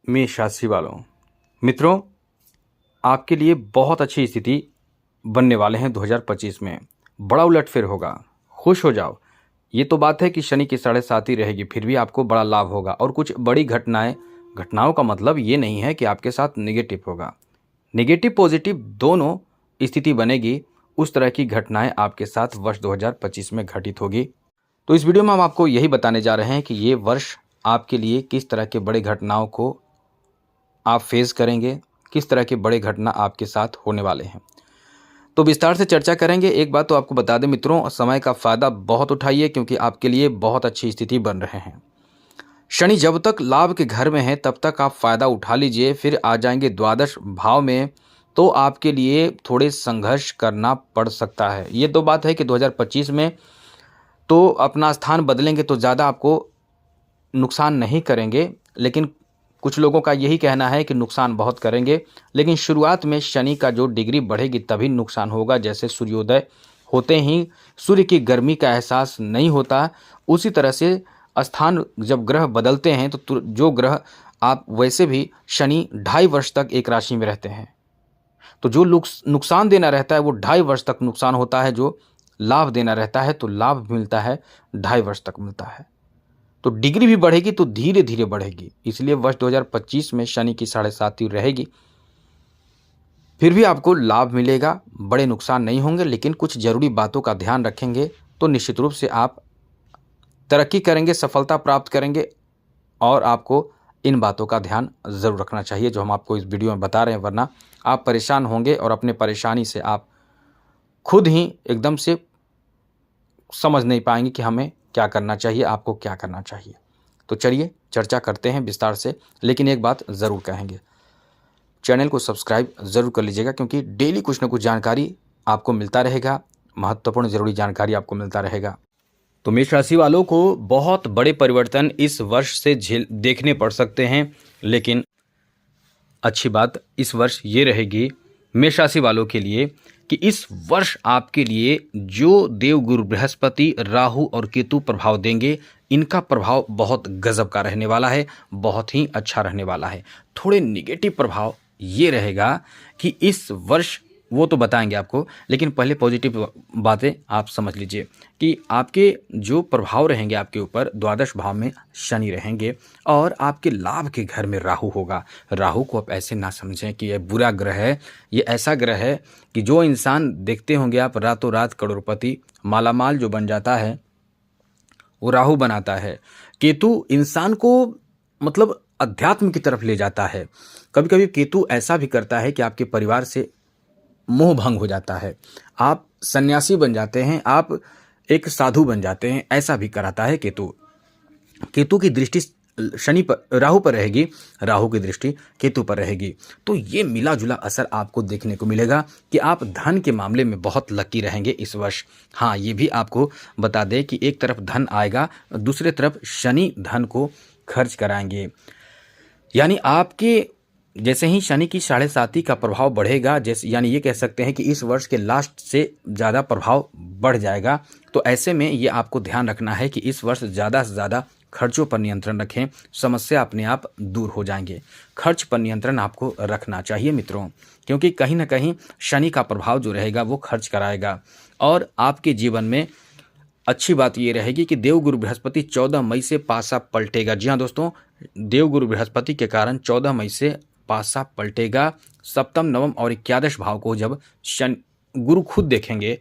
मेष राशि वालों, मित्रों, आपके लिए बहुत अच्छी स्थिति बनने वाले हैं। 2025 में बड़ा उलटफेर होगा, खुश हो जाओ। ये तो बात है कि शनि की 7.5 रहेगी, फिर भी आपको बड़ा लाभ होगा। और कुछ बड़ी घटनाओं का मतलब ये नहीं है कि आपके साथ नेगेटिव होगा। नेगेटिव पॉजिटिव दोनों स्थिति बनेगी। उस तरह की घटनाएं आपके साथ वर्ष 2025 में घटित होगी। तो इस वीडियो में हम आपको यही बताने जा रहे हैं कि ये वर्ष आपके लिए किस तरह के बड़े घटनाओं को आप फेस करेंगे, किस तरह के बड़े घटना आपके साथ होने वाले हैं। तो विस्तार से चर्चा करेंगे। एक बात तो आपको बता दें मित्रों, समय का फ़ायदा बहुत उठाइए क्योंकि आपके लिए बहुत अच्छी स्थिति बन रहे हैं। शनि जब तक लाभ के घर में है तब तक आप फ़ायदा उठा लीजिए। फिर आ जाएंगे द्वादश भाव में तो आपके लिए थोड़े संघर्ष करना पड़ सकता है। ये तो बात है कि 2025 में तो अपना स्थान बदलेंगे तो ज़्यादा आपको नुकसान नहीं करेंगे, लेकिन कुछ लोगों का यही कहना है कि नुकसान बहुत करेंगे। लेकिन शुरुआत में शनि का जो डिग्री बढ़ेगी तभी नुकसान होगा। जैसे सूर्योदय होते ही सूर्य की गर्मी का एहसास नहीं होता, उसी तरह से स्थान जब ग्रह बदलते हैं तो जो ग्रह आप वैसे भी शनि 2.5 वर्ष तक एक राशि में रहते हैं, तो जो नुकसान देना रहता है वो 2.5 वर्ष तक नुकसान होता है। जो लाभ देना रहता है तो लाभ मिलता है 2.5 वर्ष तक मिलता है। तो डिग्री भी बढ़ेगी तो धीरे धीरे बढ़ेगी। इसलिए वर्ष 2025 में शनि की 7.5 रहेगी, फिर भी आपको लाभ मिलेगा, बड़े नुकसान नहीं होंगे। लेकिन कुछ जरूरी बातों का ध्यान रखेंगे तो निश्चित रूप से आप तरक्की करेंगे, सफलता प्राप्त करेंगे। और आपको इन बातों का ध्यान ज़रूर रखना चाहिए जो हम आपको इस वीडियो में बता रहे हैं, वरना आप परेशान होंगे और अपने परेशानी से आप खुद ही एकदम से समझ नहीं पाएंगे कि हमें क्या करना चाहिए, आपको क्या करना चाहिए। तो चलिए चर्चा करते हैं विस्तार से। लेकिन एक बात ज़रूर कहेंगे, चैनल को सब्सक्राइब ज़रूर कर लीजिएगा क्योंकि डेली कुछ ना कुछ जानकारी आपको मिलता रहेगा, महत्वपूर्ण ज़रूरी जानकारी आपको मिलता रहेगा। तो मेष राशि वालों को बहुत बड़े परिवर्तन इस वर्ष से देखने पड़ सकते हैं। लेकिन अच्छी बात इस वर्ष ये रहेगी मेष राशि वालों के लिए कि इस वर्ष आपके लिए जो देवगुरु बृहस्पति, राहु और केतु प्रभाव देंगे, इनका प्रभाव बहुत गजब का रहने वाला है, बहुत ही अच्छा रहने वाला है। थोड़े निगेटिव प्रभाव ये रहेगा कि इस वर्ष वो तो बताएंगे आपको, लेकिन पहले पॉजिटिव बातें आप समझ लीजिए कि आपके जो प्रभाव रहेंगे आपके ऊपर, द्वादश भाव में शनि रहेंगे और आपके लाभ के घर में राहु होगा। राहु को आप ऐसे ना समझें कि यह बुरा ग्रह है। ये ऐसा ग्रह है कि जो इंसान देखते होंगे आप रातों रात करोड़पति मालामाल जो बन जाता है वो राहु बनाता है। केतु इंसान को मतलब अध्यात्म की तरफ ले जाता है। कभी कभी केतु ऐसा भी करता है कि आपके परिवार से मोह भंग हो जाता है, आप सन्यासी बन जाते हैं, आप एक साधु बन जाते हैं, ऐसा भी कराता है केतु। केतु की दृष्टि शनि पर, राहु पर रहेगी, राहु की दृष्टि केतु पर रहेगी। तो ये मिला जुला असर आपको देखने को मिलेगा कि आप धन के मामले में बहुत लकी रहेंगे इस वर्ष। हाँ, ये भी आपको बता दें कि एक तरफ धन आएगा, दूसरे तरफ शनि धन को खर्च कराएंगे। यानी आपके जैसे ही शनि की 7.5 का प्रभाव बढ़ेगा, जैसे यानी ये कह सकते हैं कि इस वर्ष के लास्ट से ज़्यादा प्रभाव बढ़ जाएगा। तो ऐसे में ये आपको ध्यान रखना है कि इस वर्ष ज़्यादा से ज़्यादा खर्चों पर नियंत्रण रखें, समस्या अपने आप दूर हो जाएंगे। खर्च पर नियंत्रण आपको रखना चाहिए मित्रों, क्योंकि कहीं ना कहीं शनि का प्रभाव जो रहेगा वो खर्च कराएगा। और आपके जीवन में अच्छी बात ये रहेगी कि देवगुरु बृहस्पति 14 मई से पासा पलटेगा। जी हाँ दोस्तों, देवगुरु बृहस्पति के कारण 14 मई से पासा पलटेगा। सप्तम, नवम और एकादश भाव को जब गुरु खुद देखेंगे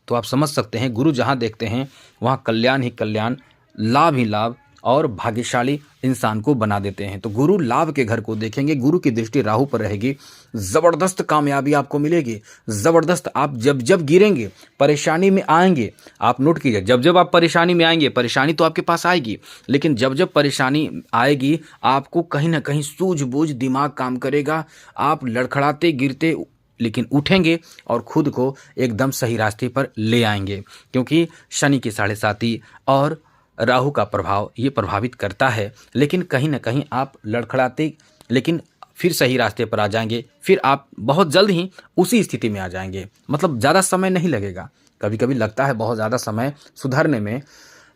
तो आप समझ सकते हैं, गुरु जहाँ देखते हैं वहाँ कल्याण ही कल्याण, लाभ ही लाभ और भाग्यशाली इंसान को बना देते हैं। तो गुरु लाभ के घर को देखेंगे, गुरु की दृष्टि राहु पर रहेगी, ज़बरदस्त कामयाबी आपको मिलेगी, ज़बरदस्त। आप जब जब गिरेंगे, परेशानी में आएंगे, आप नोट कीजिए, जब जब आप परेशानी में आएंगे, परेशानी तो आपके पास आएगी, लेकिन जब जब परेशानी आएगी आपको कहीं ना कहीं सूझबूझ दिमाग काम करेगा। आप लड़खड़ाते गिरते लेकिन उठेंगे और खुद को एकदम सही रास्ते पर ले आएंगे, क्योंकि शनि की 7.5 और राहु का प्रभाव ये प्रभावित करता है। लेकिन कहीं ना कहीं आप लड़खड़ाते लेकिन फिर सही रास्ते पर आ जाएंगे, फिर आप बहुत जल्द ही उसी स्थिति में आ जाएंगे। मतलब ज़्यादा समय नहीं लगेगा। कभी कभी लगता है बहुत ज़्यादा समय सुधरने में,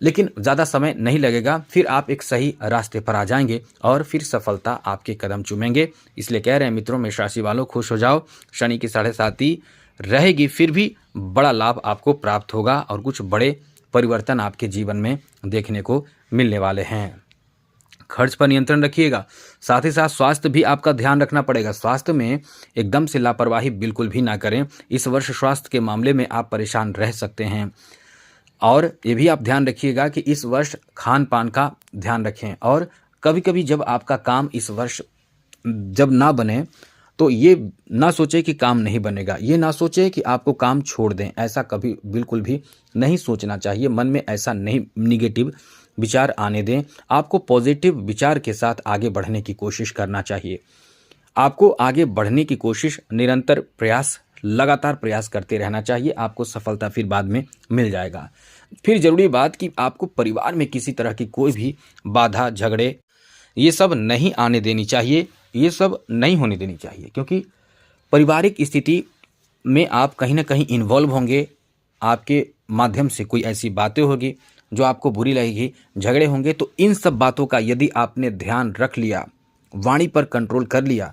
लेकिन ज़्यादा समय नहीं लगेगा, फिर आप एक सही रास्ते पर आ जाएंगे और फिर सफलता आपके कदम चूमेंगे। इसलिए कह रहे हैं मित्रों, मेष राशि वालों, खुश हो जाओ। शनि की 7.5 रहेगी, फिर भी बड़ा लाभ आपको प्राप्त होगा और कुछ बड़े परिवर्तन आपके जीवन में देखने को मिलने वाले हैं। खर्च पर नियंत्रण रखिएगा, साथ ही साथ स्वास्थ्य भी आपका ध्यान रखना पड़ेगा। स्वास्थ्य में एकदम से लापरवाही बिल्कुल भी ना करें। इस वर्ष स्वास्थ्य के मामले में आप परेशान रह सकते हैं और ये भी आप ध्यान रखिएगा कि इस वर्ष खान पान का ध्यान रखें। और कभी कभी जब आपका काम इस वर्ष जब ना बने तो ये ना सोचे कि काम नहीं बनेगा, ये ना सोचे कि आपको काम छोड़ दें, ऐसा कभी बिल्कुल भी नहीं सोचना चाहिए। मन में ऐसा नहीं निगेटिव विचार आने दें। आपको पॉजिटिव विचार के साथ आगे बढ़ने की कोशिश करना चाहिए। आपको आगे बढ़ने की कोशिश, निरंतर प्रयास, लगातार प्रयास करते रहना चाहिए। आपको सफलता फिर बाद में मिल जाएगा। फिर जरूरी बात कि आपको परिवार में किसी तरह की कोई भी बाधा, झगड़े, ये सब नहीं आने देनी चाहिए, ये सब नहीं होने देनी चाहिए, क्योंकि पारिवारिक स्थिति में आप कहीं ना कहीं इन्वॉल्व होंगे। आपके माध्यम से कोई ऐसी बातें होगी जो आपको बुरी लगेगी, झगड़े होंगे। तो इन सब बातों का यदि आपने ध्यान रख लिया, वाणी पर कंट्रोल कर लिया,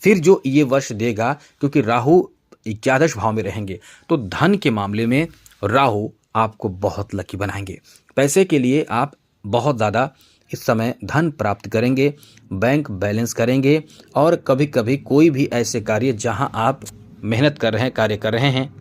फिर जो ये वर्ष देगा, क्योंकि राहु 11 भाव में रहेंगे, तो धन के मामले में राहु आपको बहुत लकी बनाएंगे। पैसे के लिए आप बहुत ज़्यादा इस समय धन प्राप्त करेंगे, बैंक बैलेंस करेंगे और कभी कभी कोई भी ऐसे कार्य जहां आप मेहनत कर रहे हैं, कार्य कर रहे हैं,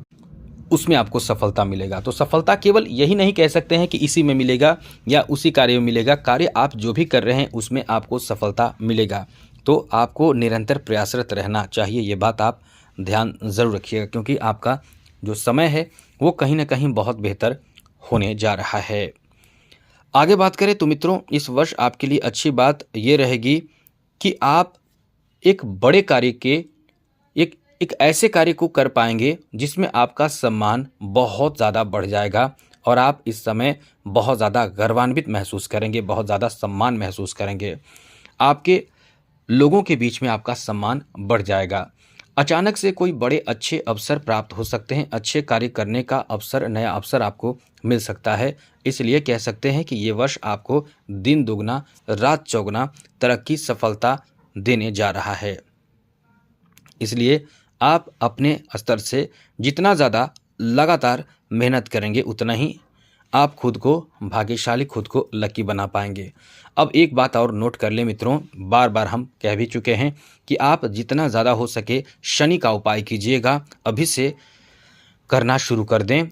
उसमें आपको सफलता मिलेगा। तो सफलता केवल यही नहीं कह सकते हैं कि इसी में मिलेगा या उसी कार्य में मिलेगा। कार्य आप जो भी कर रहे हैं उसमें आपको सफलता मिलेगा। तो आपको निरंतर प्रयासरत रहना चाहिए, ये बात आप ध्यान ज़रूर रखिएगा, क्योंकि आपका जो समय है वो कहीं ना कहीं बहुत बेहतर होने जा रहा है। आगे बात करें तो मित्रों, इस वर्ष आपके लिए अच्छी बात ये रहेगी कि आप एक बड़े कार्य के एक ऐसे कार्य को कर पाएंगे जिसमें आपका सम्मान बहुत ज़्यादा बढ़ जाएगा और आप इस समय बहुत ज़्यादा गर्वान्वित महसूस करेंगे, बहुत ज़्यादा सम्मान महसूस करेंगे। आपके लोगों के बीच में आपका सम्मान बढ़ जाएगा। अचानक से कोई बड़े अच्छे अवसर प्राप्त हो सकते हैं, अच्छे कार्य करने का अवसर, नया अवसर आपको मिल सकता है। इसलिए कह सकते हैं कि ये वर्ष आपको दिन दुगना रात चौगुना तरक्की, सफलता देने जा रहा है। इसलिए आप अपने स्तर से जितना ज़्यादा लगातार मेहनत करेंगे, उतना ही आप खुद को भाग्यशाली, खुद को लकी बना पाएंगे। अब एक बात और नोट कर लें मित्रों, बार बार हम कह भी चुके हैं कि आप जितना ज़्यादा हो सके शनि का उपाय कीजिएगा। अभी से करना शुरू कर दें।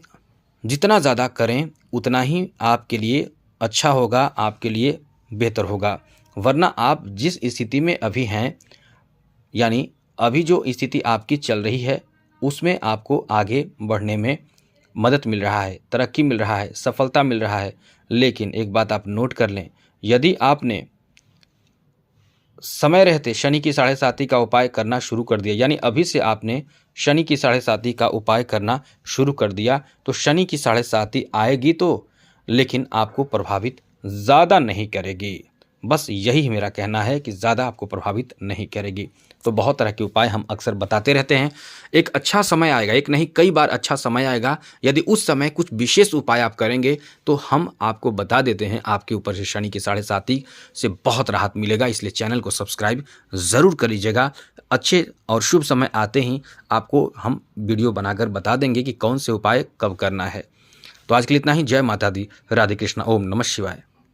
जितना ज़्यादा करें उतना ही आपके लिए अच्छा होगा, आपके लिए बेहतर होगा। वरना आप जिस स्थिति में अभी हैं, यानी अभी जो स्थिति आपकी चल रही है, उसमें आपको आगे बढ़ने में मदद मिल रहा है, तरक्की मिल रहा है, सफलता मिल रहा है। लेकिन एक बात आप नोट कर लें, यदि आपने समय रहते शनि की 7.5 का उपाय करना शुरू कर दिया, यानी अभी से आपने शनि की 7.5 का उपाय करना शुरू कर दिया, तो शनि की 7.5 आएगी तो, लेकिन आपको प्रभावित ज़्यादा नहीं करेगी। बस यही मेरा कहना है कि ज़्यादा आपको प्रभावित नहीं करेगी। तो बहुत तरह के उपाय हम अक्सर बताते रहते हैं। एक अच्छा समय आएगा, एक नहीं कई बार अच्छा समय आएगा। यदि उस समय कुछ विशेष उपाय आप करेंगे तो हम आपको बता देते हैं, आपके ऊपर से शनि की 7.5 से बहुत राहत मिलेगा। इसलिए चैनल को सब्सक्राइब ज़रूर कर लीजिएगा। अच्छे और शुभ समय आते ही आपको हम वीडियो बनाकर बता देंगे कि कौन से उपाय कब करना है। तो आज के लिए इतना ही। जय माता दी, राधे कृष्णा, ओम नमः शिवाय।